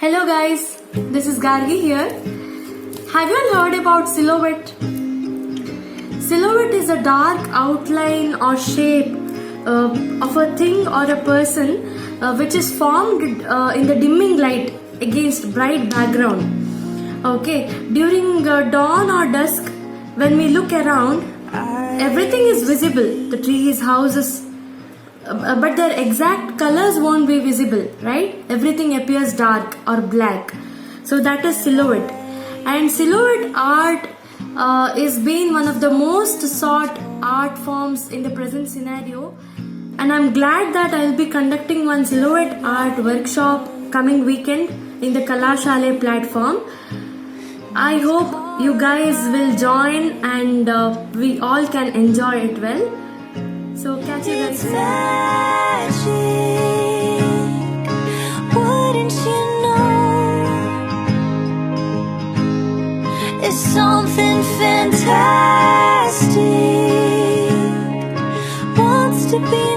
Hello guys, this is Gargi here. Have you all heard about silhouette? Silhouette is a dark outline or shape of a thing or a person which is formed in the dimming light against bright background. Okay, during dawn or dusk, when we look around, everything is visible, the trees, houses, but their exact colors won't be visible, right? Everything appears dark or black. So that is silhouette. And silhouette art is being one of the most sought art forms in the present scenario. And I'm glad that I'll be conducting one silhouette art workshop coming weekend in the Shaale platform. I hope you guys will join and we all can enjoy it well. So catch you guys soon. Wouldn't you know? It's something fantastic. Wants to be